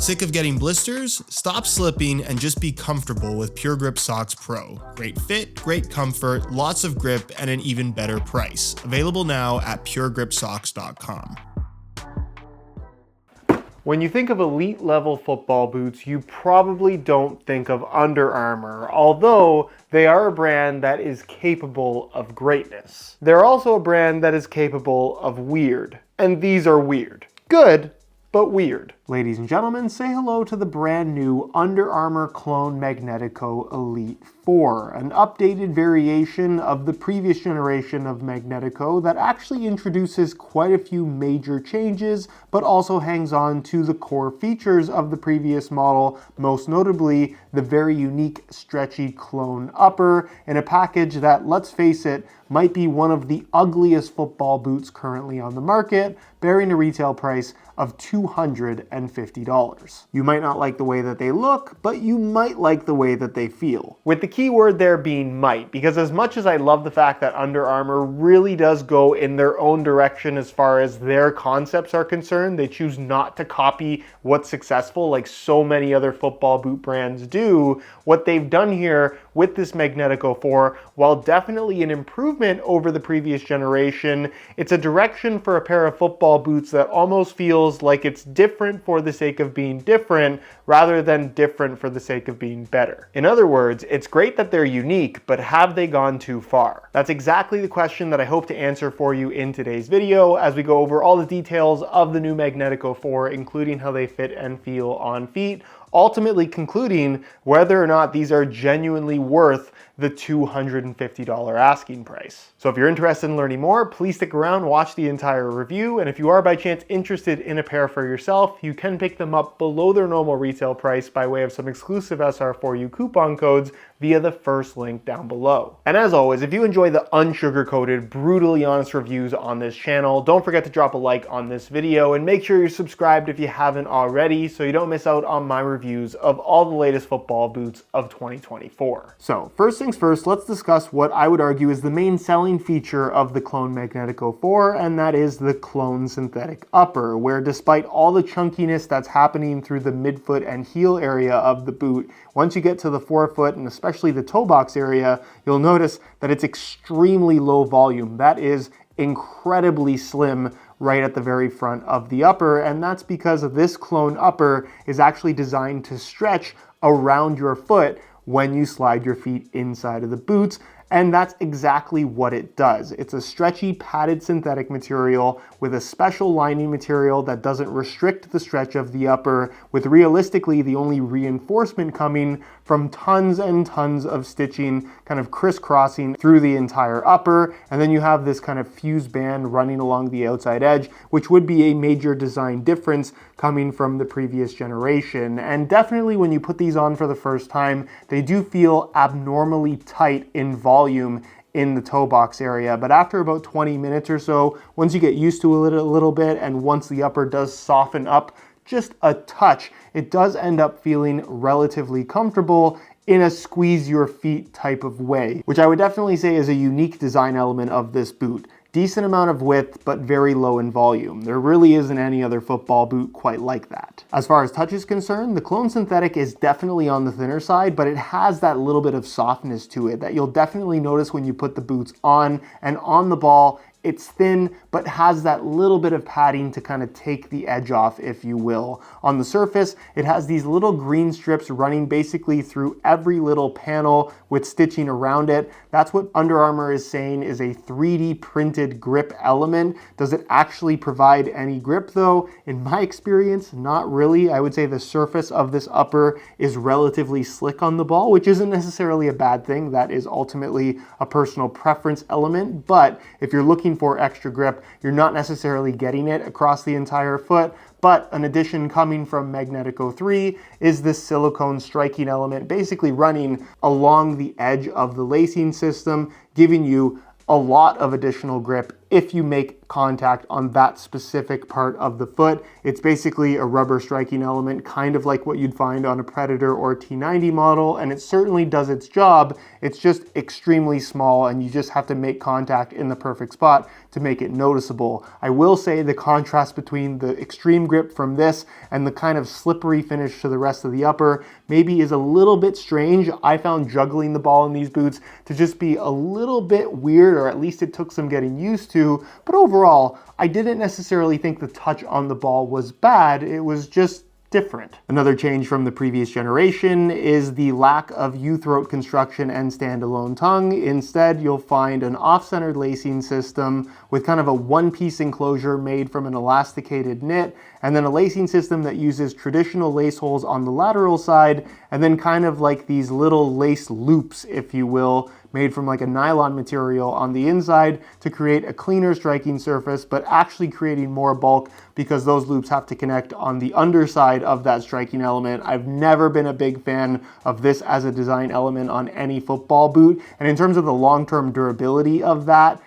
Sick of getting blisters? Stop slipping and just be comfortable with Pure Grip Socks Pro. Great fit, great comfort, lots of grip, and an even better price. Available now at puregripsocks.com. When you think of elite level football boots, you probably don't think of Under Armour, although they are a brand that is capable of greatness. They're also a brand that is capable of weird, and these are weird. Good, but weird. Ladies and gentlemen, say hello to the brand new Under Armour Clone Magnetico Elite 4, an updated variation of the previous generation of Magnetico that actually introduces quite a few major changes, but also hangs on to the core features of the previous model, most notably the very unique stretchy clone upper in a package that, let's face it, might be one of the ugliest football boots currently on the market, bearing a retail price of $250. You might not like the way that they look, but you might like the way that they feel. With the key word there being might, because as much as I love the fact that Under Armour really does go in their own direction as far as their concepts are concerned, they choose not to copy what's successful like so many other football boot brands do. What they've done here with this Magnetico 4, while definitely an improvement over the previous generation, it's a direction for a pair of football boots that almost feels like it's different for the sake of being different rather than different for the sake of being better. In other words, it's great that they're unique, but have they gone too far? That's exactly the question that I hope to answer for you in today's video as we go over all the details of the new Magnetico 4, including how they fit and feel on feet, ultimately concluding whether or not these are genuinely worth the $250 asking price. So if you're interested in learning more, please stick around, watch the entire review, and if you are by chance interested in a pair for yourself, you can pick them up below their normal retail price by way of some exclusive SR4U coupon codes via the first link down below. And as always, if you enjoy the unsugar-coated, brutally honest reviews on this channel, don't forget to drop a like on this video and make sure you're subscribed if you haven't already so you don't miss out on my reviews of all the latest football boots of 2024. So first things first, let's discuss what I would argue is the main selling feature of the Clone Magnetico 4, and that is the Clone synthetic upper, where despite all the chunkiness that's happening through the midfoot and heel area of the boot, once you get to the forefoot and especially the toe box area, you'll notice that it's extremely low volume. That is incredibly slim right at the very front of the upper, and that's because this clone upper is actually designed to stretch around your foot when you slide your feet inside of the boots, and that's exactly what it does. It's a stretchy padded synthetic material with a special lining material that doesn't restrict the stretch of the upper, with realistically the only reinforcement coming from tons and tons of stitching kind of crisscrossing through the entire upper, and then you have this kind of fused band running along the outside edge, which would be a major design difference coming from the previous generation. And definitely when you put these on for the first time, they do feel abnormally tight in volume in the toe box area, but after about 20 minutes or so, once you get used to it a little bit, and once the upper does soften up just a touch, it does end up feeling relatively comfortable in a squeeze your feet type of way, which I would definitely say is a unique design element of this boot. Decent amount of width, but very low in volume. There really isn't any other football boot quite like that. As far as touch is concerned, the Clone Synthetic is definitely on the thinner side, but it has that little bit of softness to it that you'll definitely notice when you put the boots on, and on the ball, it's thin, but has that little bit of padding to kind of take the edge off, if you will. On the surface, it has these little green strips running basically through every little panel with stitching around it. That's what Under Armour is saying is a 3D printed grip element. Does it actually provide any grip though? In my experience, not really. I would say the surface of this upper is relatively slick on the ball, which isn't necessarily a bad thing. That is ultimately a personal preference element, but if you're looking for extra grip, you're not necessarily getting it across the entire foot. But an addition coming from Magnetico 3 is this silicone striking element basically running along the edge of the lacing system, giving you a lot of additional grip if you make contact on that specific part of the foot. It's basically a rubber striking element, kind of like what you'd find on a Predator or T90 model, and it certainly does its job. It's just extremely small, and you just have to make contact in the perfect spot to make it noticeable. I will say the contrast between the extreme grip from this and the kind of slippery finish to the rest of the upper maybe is a little bit strange. I found juggling the ball in these boots to just be a little bit weird, or at least it took some getting used to, but overall, I didn't necessarily think the touch on the ball was bad. It was just different. Another change from the previous generation is the lack of U-throat construction and standalone tongue. Instead, you'll find an off-centered lacing system with kind of a one-piece enclosure made from an elasticated knit, and then a lacing system that uses traditional lace holes on the lateral side, and then kind of like these little lace loops, if you will, made from like a nylon material on the inside to create a cleaner striking surface, but actually creating more bulk because those loops have to connect on the underside of that striking element. I've never been a big fan of this as a design element on any football boot. And in terms of the long-term durability of that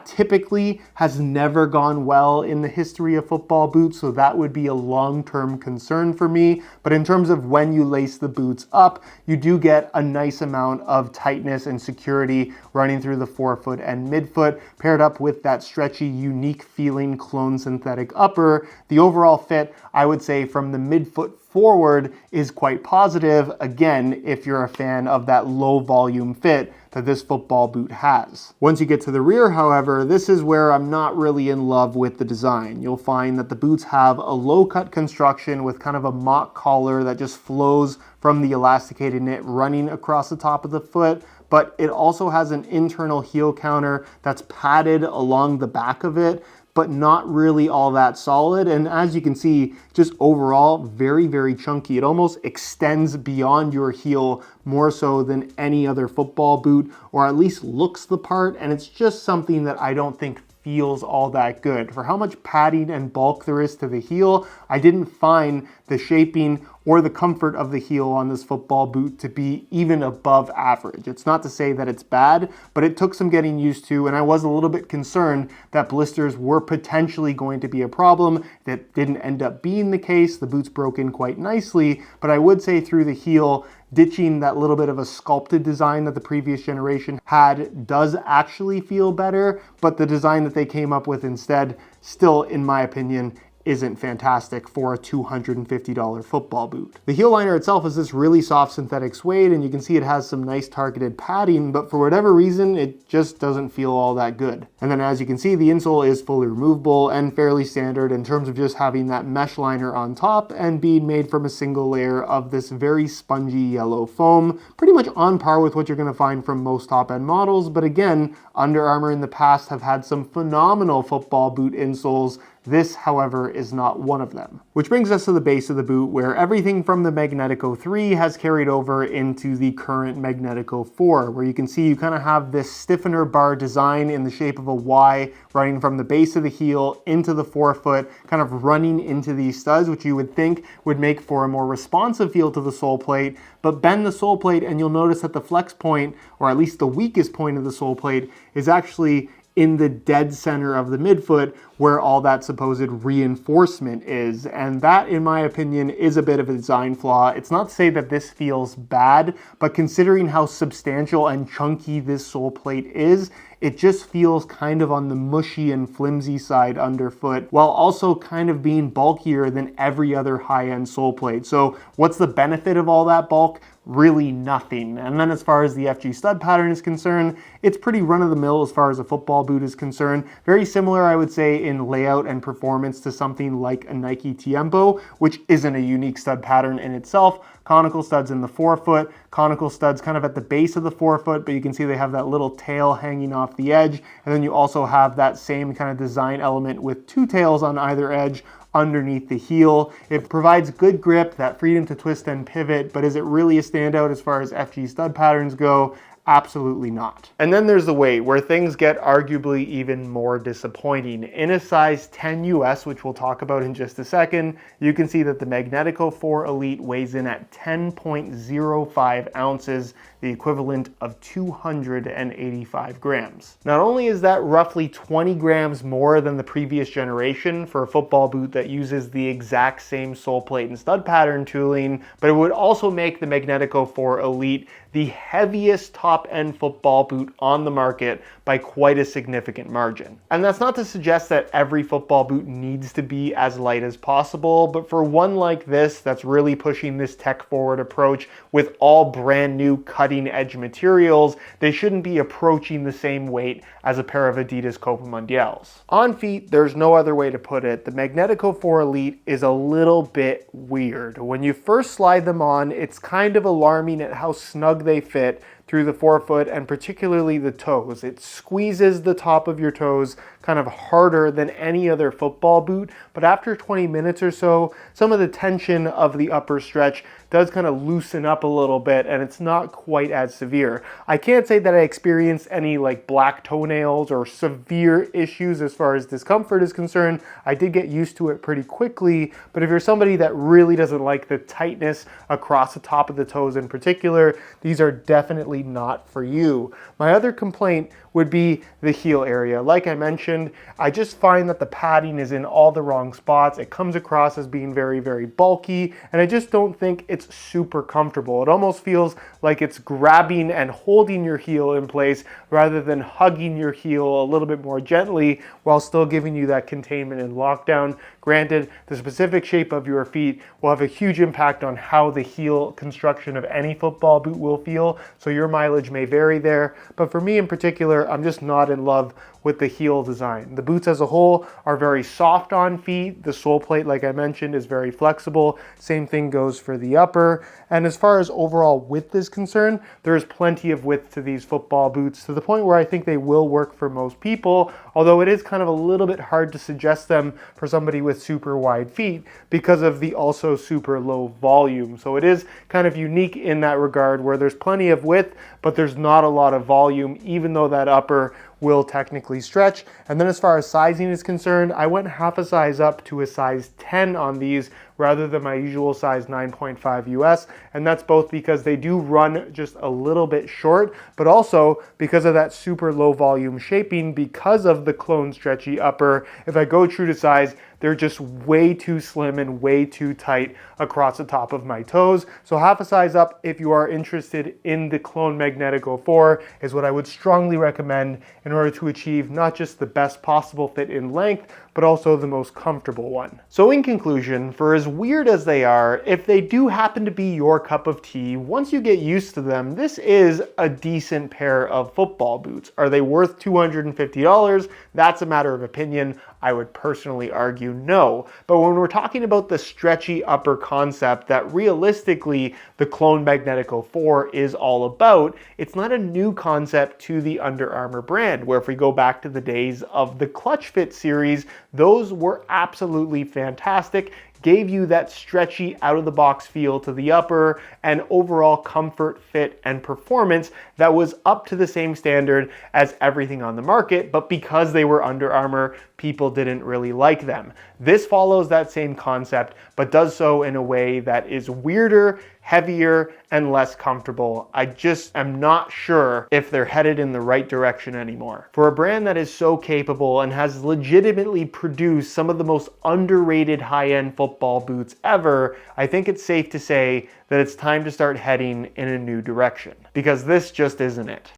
typically has never gone well in the history of football boots, so that would be a long-term concern for me. But in terms of when you lace the boots up, you do get a nice amount of tightness and security running through the forefoot and midfoot, paired up with that stretchy, unique feeling clone synthetic upper. The overall fit, I would say, from the midfoot forward is quite positive, again, if you're a fan of that low volume fit that this football boot has. Once you get to the rear, however, this is where I'm not really in love with the design. You'll find that the boots have a low cut construction with kind of a mock collar that just flows from the elasticated knit running across the top of the foot, but it also has an internal heel counter that's padded along the back of it, but not really all that solid. And as you can see, just overall, very, very chunky. It almost extends beyond your heel more so than any other football boot, or at least looks the part. And it's just something that I don't think feels all that good. For how much padding and bulk there is to the heel, I didn't find the shaping or the comfort of the heel on this football boot to be even above average. It's not to say that it's bad, but it took some getting used to, and I was a little bit concerned that blisters were potentially going to be a problem. That didn't end up being the case. The boots broke in quite nicely, but I would say through the heel, ditching that little bit of a sculpted design that the previous generation had does actually feel better, but the design that they came up with instead still, in my opinion, isn't fantastic for a $250 football boot. The heel liner itself is this really soft synthetic suede, and you can see it has some nice targeted padding, but for whatever reason, it just doesn't feel all that good. And then as you can see, the insole is fully removable and fairly standard in terms of just having that mesh liner on top and being made from a single layer of this very spongy yellow foam, pretty much on par with what you're gonna find from most top-end models. But again, Under Armour in the past have had some phenomenal football boot insoles. This, however, is not one of them. Which brings us to the base of the boot, where everything from the Magnetico 3 has carried over into the current Magnetico 4, where you can see you kind of have this stiffener bar design in the shape of a Y running from the base of the heel into the forefoot, kind of running into these studs, which you would think would make for a more responsive feel to the sole plate. But bend the sole plate and you'll notice that the flex point, or at least the weakest point of the sole plate, is actually in the dead center of the midfoot where all that supposed reinforcement is. And that, in my opinion, is a bit of a design flaw. It's not to say that this feels bad, but considering how substantial and chunky this sole plate is, it just feels kind of on the mushy and flimsy side underfoot, while also kind of being bulkier than every other high-end sole plate. So what's the benefit of all that bulk? Really nothing. And then as far as the FG stud pattern is concerned, it's pretty run-of-the-mill as far as a football boot is concerned. Very similar, I would say, in layout and performance to something like a Nike Tiempo, which isn't a unique stud pattern in itself. Conical studs in the forefoot, conical studs kind of at the base of the forefoot, but you can see they have that little tail hanging off the edge. And then you also have that same kind of design element with two tails on either edge underneath the heel. It provides good grip, that freedom to twist and pivot, but is it really a standout as far as FG stud patterns go? Absolutely not. And then there's the weight, where things get arguably even more disappointing. In a size 10 US, which we'll talk about in just a second, you can see that the Magnetico 4 Elite weighs in at 10.05 ounces, the equivalent of 285 grams. Not only is that roughly 20 grams more than the previous generation for a football boot that uses the exact same sole plate and stud pattern tooling, but it would also make the Magnetico 4 Elite the heaviest top-end football boot on the market by quite a significant margin. And that's not to suggest that every football boot needs to be as light as possible, but for one like this that's really pushing this tech-forward approach with all brand new cutting-edge materials, they shouldn't be approaching the same weight as a pair of Adidas Copa Mundials. On feet, there's no other way to put it. The Magnetico 4 Elite is a little bit weird. When you first slide them on, it's kind of alarming at how snug they fit through the forefoot and particularly the toes. It squeezes the top of your toes kind of harder than any other football boot, but after 20 minutes or so, some of the tension of the upper stretch does kind of loosen up a little bit and it's not quite as severe. I can't say that I experienced any like black toenails or severe issues as far as discomfort is concerned. I did get used to it pretty quickly, but if you're somebody that really doesn't like the tightness across the top of the toes in particular, these are definitely not for you. My other complaint would be the heel area. Like I mentioned, I just find that the padding is in all the wrong spots. It comes across as being very, very bulky, and I just don't think it's super comfortable. It almost feels like it's grabbing and holding your heel in place rather than hugging your heel a little bit more gently while still giving you that containment and lockdown. Granted, the specific shape of your feet will have a huge impact on how the heel construction of any football boot will feel, so your mileage may vary there. But for me in particular, I'm just not in love with the heel design. The boots as a whole are very soft on feet. The sole plate, like I mentioned, is very flexible. Same thing goes for the upper. And as far as overall width is concerned, there is plenty of width to these football boots to the point where I think they will work for most people, although it is kind of a little bit hard to suggest them for somebody with super wide feet because of the also super low volume. So it is kind of unique in that regard where there's plenty of width, but there's not a lot of volume, even though that upper will technically stretch. And then as far as sizing is concerned, I went half a size up to a size 10 on these rather than my usual size 9.5 US. And that's both because they do run just a little bit short, but also because of that super low volume shaping because of the clone stretchy upper. If I go true to size, they're just way too slim and way too tight across the top of my toes. So half a size up, if you are interested in the Clone Magnetico 4, is what I would strongly recommend in order to achieve not just the best possible fit in length, but also the most comfortable one. So in conclusion, for as weird as they are, if they do happen to be your cup of tea, once you get used to them, this is a decent pair of football boots. Are they worth $250? That's a matter of opinion. I would personally argue no. But when we're talking about the stretchy upper concept that realistically the Clone Magnetico 4 is all about, it's not a new concept to the Under Armour brand, where if we go back to the days of the Clutch Fit series, those were absolutely fantastic, gave you that stretchy out-of-the-box feel to the upper and overall comfort, fit, and performance that was up to the same standard as everything on the market, but because they were Under Armour, people didn't really like them. This follows that same concept, but does so in a way that is weirder, heavier, and less comfortable. I just am not sure if they're headed in the right direction anymore. For a brand that is so capable and has legitimately produced some of the most underrated high-end football boots ever, I think it's safe to say that it's time to start heading in a new direction, because this just isn't it.